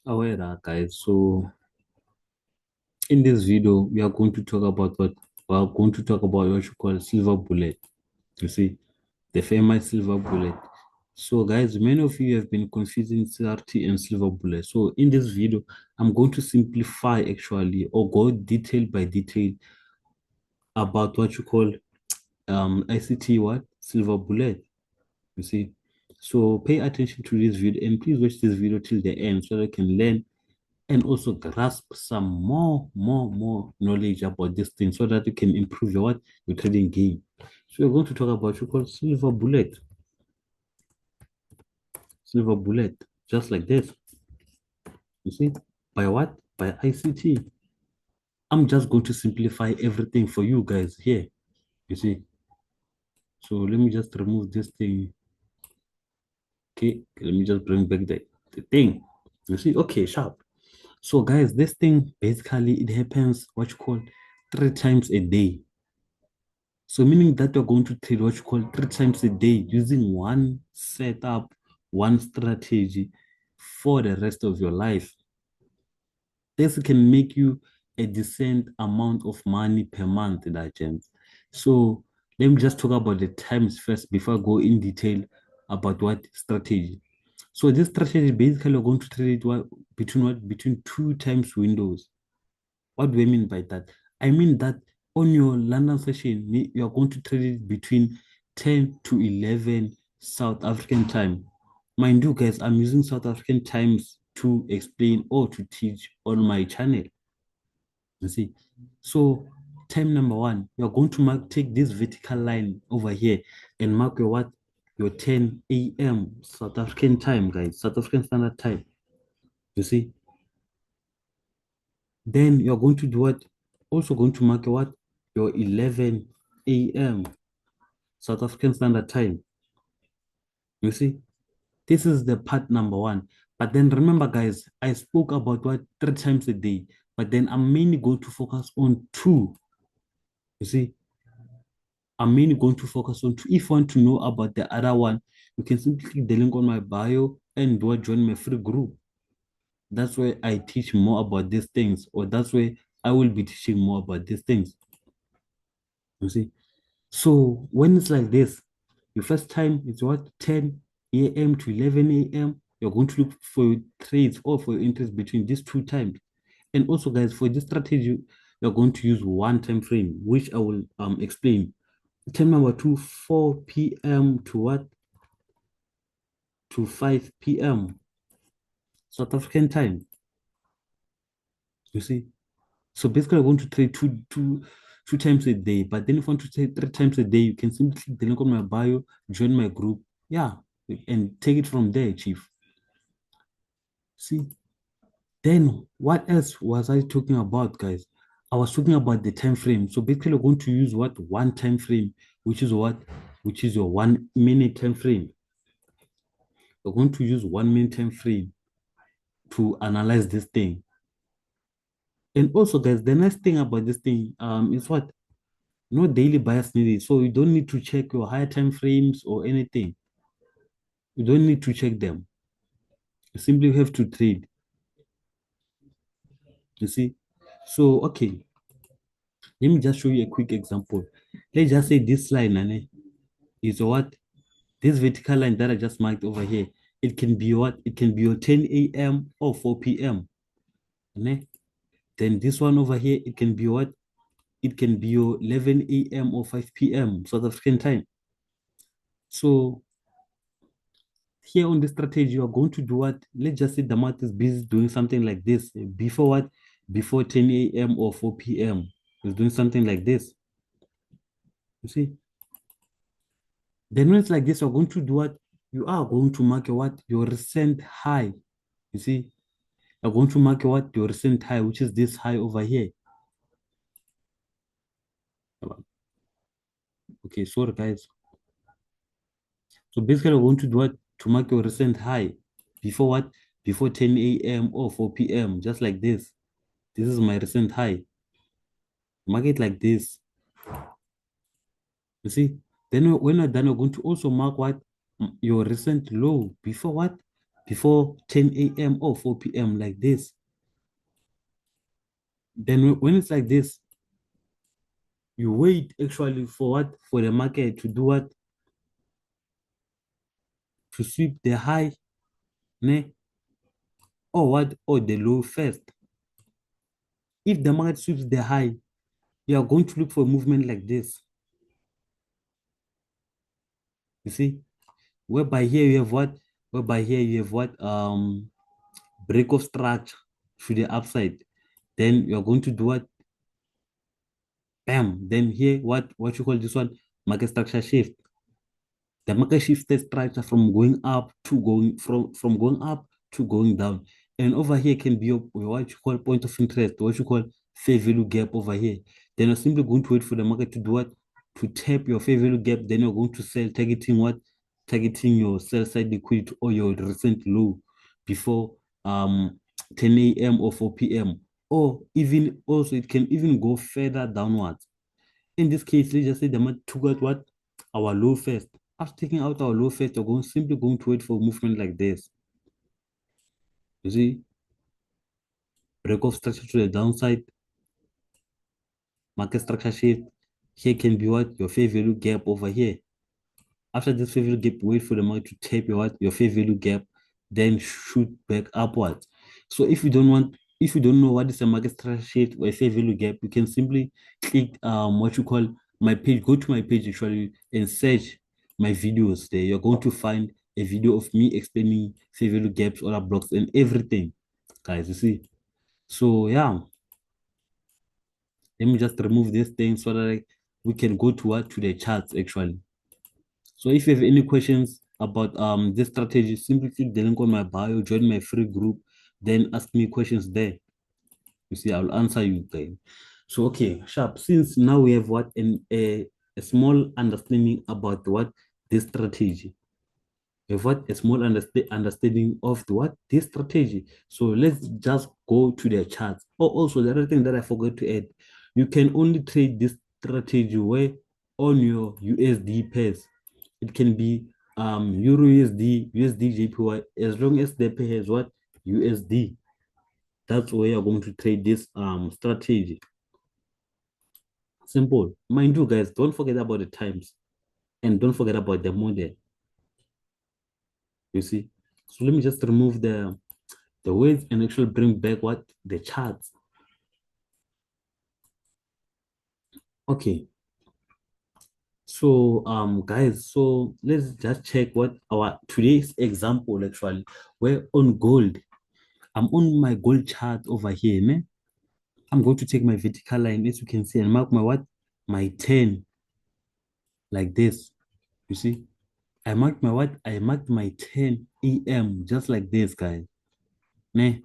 Aware that, guys. So in this video, we are going to talk about what you call silver bullet. You see, the famous silver bullet. So guys, many of you have been confusing CRT and silver bullet. So in this video, I'm going to simplify actually or go detail by detail about what you call ICT what silver bullet. You see, so pay attention to this video and please watch this video till the end so that you can learn and also grasp some more knowledge about this thing so that you can improve your what your trading game. So we're going to talk about what you call silver bullet, just like this. You see, by what? By ICT. I'm just going to simplify everything for you guys here. You see, so let me just remove this thing. Okay, let me just bring back the thing. You see, okay, sharp. So guys, this thing basically it happens what you call 3 times a day. So meaning that you're going to trade what you call 3 times a day using one setup, one strategy for the rest of your life. This can make you a decent amount of money per month, that gents. So let me just talk about the times first before I go in detail about what strategy. So this strategy basically you're going to trade between 2 times windows. What do I mean by that? I mean that on your London session, you're going to trade it between 10 to 11 South African time. Mind you, guys, I'm using South African times to explain or to teach on my channel. You see, so time number one, you're going to take this vertical line over here and mark your what? Your 10 a.m. South African time, guys, South African Standard Time. You see, then you're going to do what? Also going to mark your what? Your 11 a.m. South African Standard Time. You see, this is the part number one. But then remember, guys, I spoke about what 3 times a day, but then I'm mainly going to focus on two. You see, I'm mainly going to focus on two. If you want to know about the other one, you can simply click the link on my bio and do join my free group. That's where I teach more about these things, or that's where I will be teaching more about these things. You see, so when it's like this, your first time is what 10 a.m. to 11 a.m. You're going to look for your trades or for your interest between these 2 times. And also, guys, for this strategy, you're going to use one time frame, which I will explain. Time number two, 4 p.m. to what? To 5 p.m. South African time. You see? So basically, I'm going to trade two times a day. But then if you want to trade 3 times a day, you can simply click the link on my bio, join my group. Yeah, and take it from there, Chief. See? Then what else was I talking about, guys? I was talking about the time frame. So basically, we're going to use what one time frame, which is what, which is your 1 minute time frame. We're going to use 1 minute time frame to analyze this thing. And also, guys, the nice thing about this thing is what no daily bias needed. So you don't need to check your higher time frames or anything. You don't need to check them. You simply have to trade. You see? So okay, let me just show you a quick example. Let's just say this line is what this vertical line that I just marked over here. It can be what? It can be your 10 a.m. or 4 p.m. Ne? Then this one over here, it can be what? It can be your 11 a.m. or 5 p.m. South African time. So here on the strategy, you are going to do what? Let's just say the market is busy doing something like this. Before what? Before 10 a.m. or 4 p.m. It's doing something like this. You see? Then when it's like this, you're going to do what? You are going to mark your what? Your recent high. You see? You're going to mark your what? Your recent high, which is this high over here. Okay, sorry guys. So basically, we're going to do what? To mark your recent high. Before what? Before 10 a.m. or 4 p.m. Just like this. This is my recent high. Mark it like this. You see? Then when you're done, you're going to also mark what? Your recent low. Before what? before 10 a.m. or 4 p.m. like this. Then when it's like this, you wait actually for what? For the market to do what? To sweep the high, ne? Or what? Or the low first. If the market sweeps the high, you are going to look for a movement like this. You see? Whereby here you have what? Whereby here you have what? Break of structure to the upside. Then you're going to do what? Bam. Then here, what you call this one? Market structure shift. The market shifts the structure from going up to going from going up to going down. And over here can be your what you call point of interest, what you call fair value gap over here. Then you're simply going to wait for the market to do what? To tap your fair value gap. Then you're going to sell, targeting what? Targeting your sell side liquidity or your recent low before 10 a.m. or 4 p.m. Or even also it can even go further downwards. In this case, let's just say the market took out what? Our low first. After taking out our low first, we're simply going to wait for a movement like this. You see, break of structure to the downside, market structure shift. Here can be what? Your fair value gap over here. After this fair value gap, wait for the market to tape your what? Your fair value gap, then shoot back upwards. So if you don't know what is a market structure shift or a fair value gap, you can simply click what you call my page. Go to my page actually and search my videos there. You're going to find a video of me explaining fair value gaps, order blocks, and everything, guys. You see. So yeah, let me just remove this thing so that we can go to what? To the charts actually. So if you have any questions about this strategy, simply click the link on my bio, join my free group, then ask me questions there. You see, I'll answer you there. So okay, sharp. Since now we have what a small understanding about what this strategy. We have what a small understanding of the what this strategy. So let's just go to the charts. Oh, also the other thing that I forgot to add, you can only trade this strategy where on your USD pairs. It can be Euro USD, USD JPY, as long as the pair has what? USD. That's where you're going to trade this strategy. Simple. Mind you, guys, don't forget about the times and don't forget about the model. You see? So let me just remove the words and actually bring back what? The charts. Okay. So guys, so let's just check what our today's example actually. We're on gold. I'm on my gold chart over here, man. I'm going to take my vertical line, as you can see, and mark my what? My 10, like this. You see? I marked my what? I marked my 10 a.m. just like this, guys. Ne?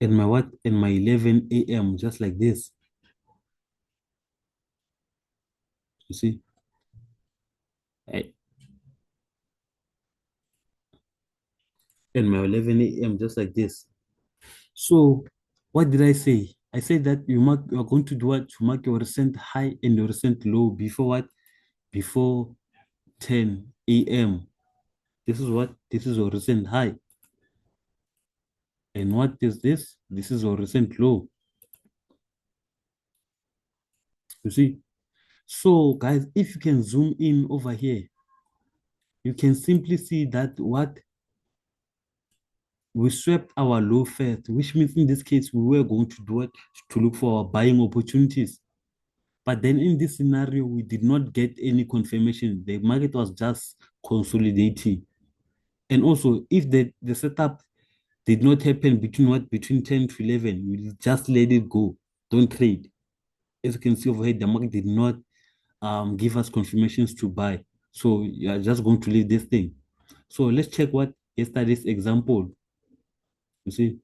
And my what? And my 11 a.m. just like this. You see? I, and my 11 a.m. just like this. So what did I say? I said that you are going to do what? To mark your recent high and your recent low before what? Before 10 a.m. This is what? This is your recent high. And what is this? This is your recent low. You see? So, guys, if you can zoom in over here, you can simply see that what we swept our low first, which means in this case, we were going to do it to look for our buying opportunities. But then in this scenario, we did not get any confirmation. The market was just consolidating. And also, if the setup did not happen between what? Between 10 to 11, we just let it go. Don't trade. As you can see over here, the market did not give us confirmations to buy. So you are just going to leave this thing. So let's check what yesterday's example. You see,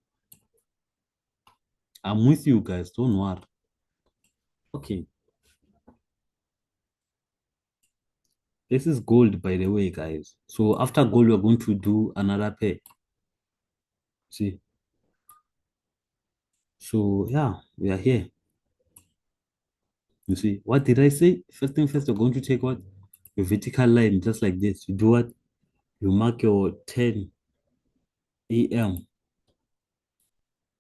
I'm with you guys. Don't worry. Okay, this is gold, by the way, guys. So after gold, we're going to do another pair. See, so yeah, we are here. You see, what did I say? First thing first, you're going to take what? Your vertical line, just like this. You do what? You mark your 10 a.m.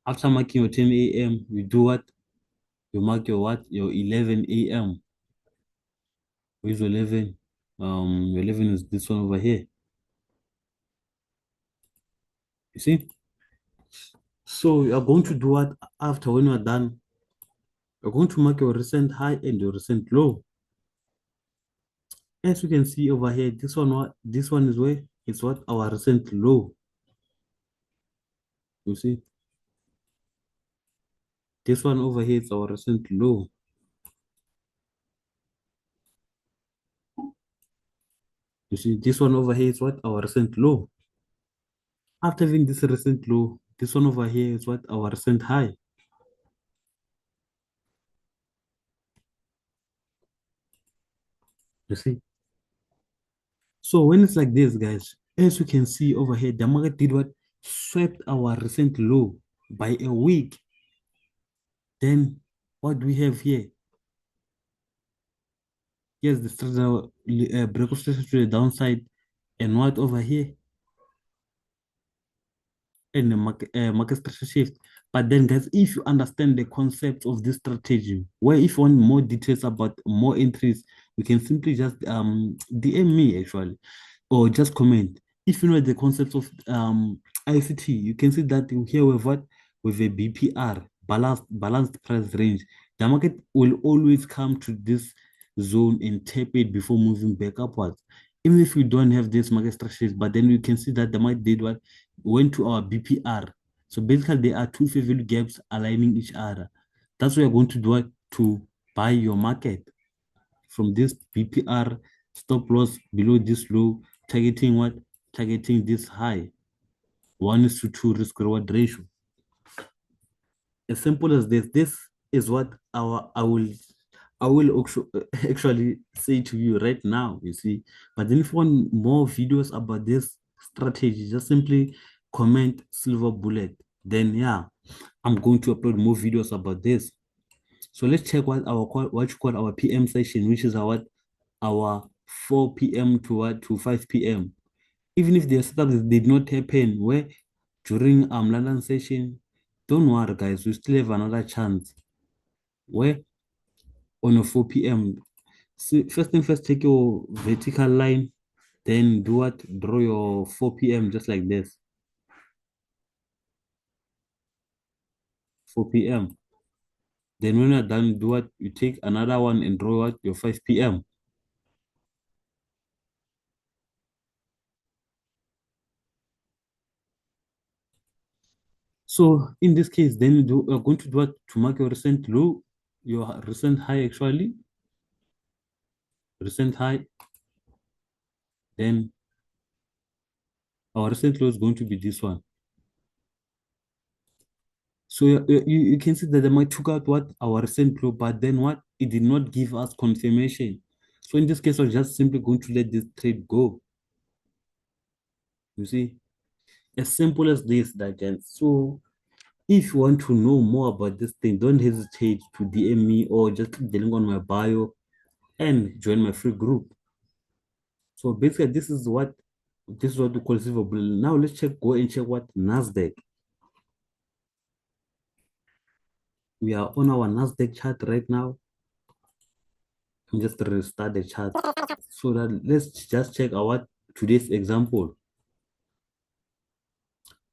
After marking your 10 a.m., you do what? You mark your what? Your 11 a.m. Where's your 11? Your 11 is this one over here. You see? So you are going to do what after when you are done? You're going to mark your recent high and your recent low. As you can see over here, this one what? This one is where? It's what? Our recent low. You see? This one over here is our recent low. You see, this one over here is what? Our recent low. After having this recent low, this one over here is what? Our recent high. You see? So when it's like this, guys, as you can see over here, the market did what? Swept our recent low by a week. Then what do we have here? Here's the structure, break of structure to the downside. And what over here? In the market structure shift. But then, guys, if you understand the concept of this strategy, where if you want more details about more entries, you can simply just DM me actually, or just comment. If you know the concept of ICT, you can see that here with what with a BPR balanced price range, the market will always come to this zone and tap it before moving back upwards. Even if we don't have this market structures, but then we can see that the market did what went to our BPR. So basically, there are two fair value gaps aligning each other. That's what you're going to do to buy your market from this BPR stop loss below this low, targeting what? Targeting this high. 1:2 risk reward ratio. As simple as this. This is what our I will actually say to you right now, you see. But then if you want more videos about this strategy, just simply comment silver bullet. Then yeah, I'm going to upload more videos about this. So let's check what you call our PM session, which is our 4 p.m. to what to 5 p.m. Even if the setups did not happen where during London session, don't worry guys, we still have another chance. Where on a 4 p.m. So first thing first, take your vertical line, then do what? Draw your 4 p.m. just like this. 4 p.m. Then when you're done, do what? You take another one and draw what? Your 5 p.m. So in this case, then you're going to do what? To mark your recent low, your recent high actually, recent high, then our recent low is going to be this one. So you can see that the market took out what our recent low, but then what it did not give us confirmation. So in this case, we're just simply going to let this trade go. You see, as simple as this, that guys. So if you want to know more about this thing, don't hesitate to DM me or just click the link on my bio and join my free group. So basically, this is what we call silver bullet. Now let's go and check what Nasdaq. We are on our Nasdaq chart right now. I'm just restart the chart so that let's just check our today's example.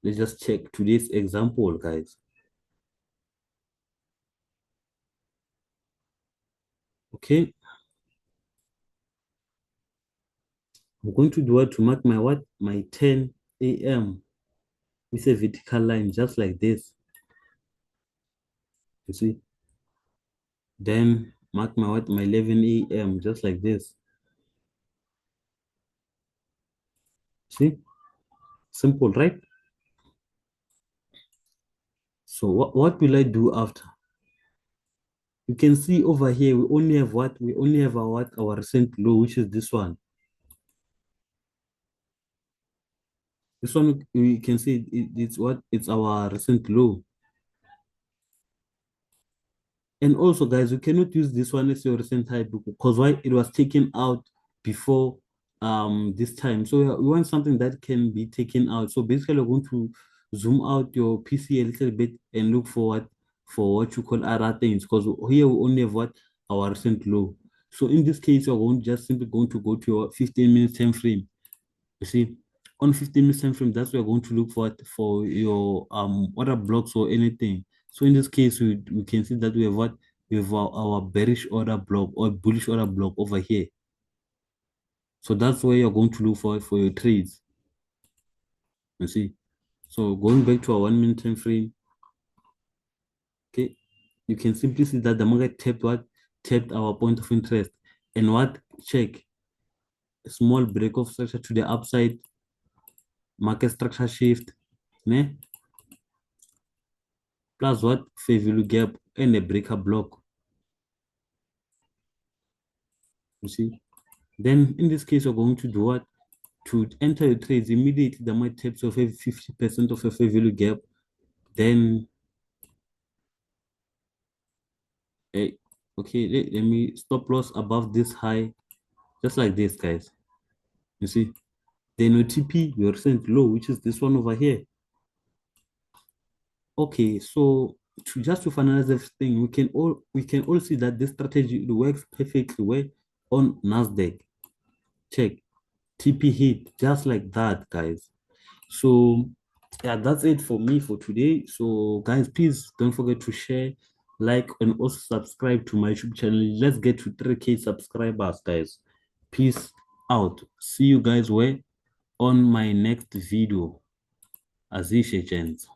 Let's just check today's example, guys. Okay, I'm going to do it to mark my what? My 10 a.m. with a vertical line just like this. You see? Then mark my what? My 11 a.m. just like this. See? Simple, right? So what will I do after? You can see over here, we only have what? We only have our what? Our recent low, which is this one. This one, we can see it's what? It's our recent low. And also, guys, you cannot use this one as your recent high because why? It was taken out before this time. So we want something that can be taken out. So basically we're going to zoom out your PC a little bit and look for what you call other things, because here we only have what our recent low. So in this case, you're going just simply going to go to your 15 minutes time frame. You see, on 15 minutes time frame, that's where we're going to look for your order blocks or anything. So in this case, we can see that we have what we have our bearish order block or bullish order block over here. So that's where you're going to look for your trades. You see. So going back to our 1 minute time frame, okay, you can simply see that the market tapped our point of interest, and what check a small break of structure to the upside, market structure shift, ne? Plus what fair value gap and a breaker block. You see. Then in this case, you're going to do what? To enter your trades immediately, the market taps off 50% of a fair value gap. Then okay, let me stop loss above this high, just like this, guys. You see, then your TP, your recent low, which is this one over here. Okay, so to finalize everything, we can all see that this strategy works perfectly well on Nasdaq. Check TP hit just like that, guys. So yeah, that's it for me for today. So guys, please don't forget to share, like, and also subscribe to my YouTube channel. Let's get to 3K subscribers, guys. Peace out. See you guys where on my next video. Azish agents.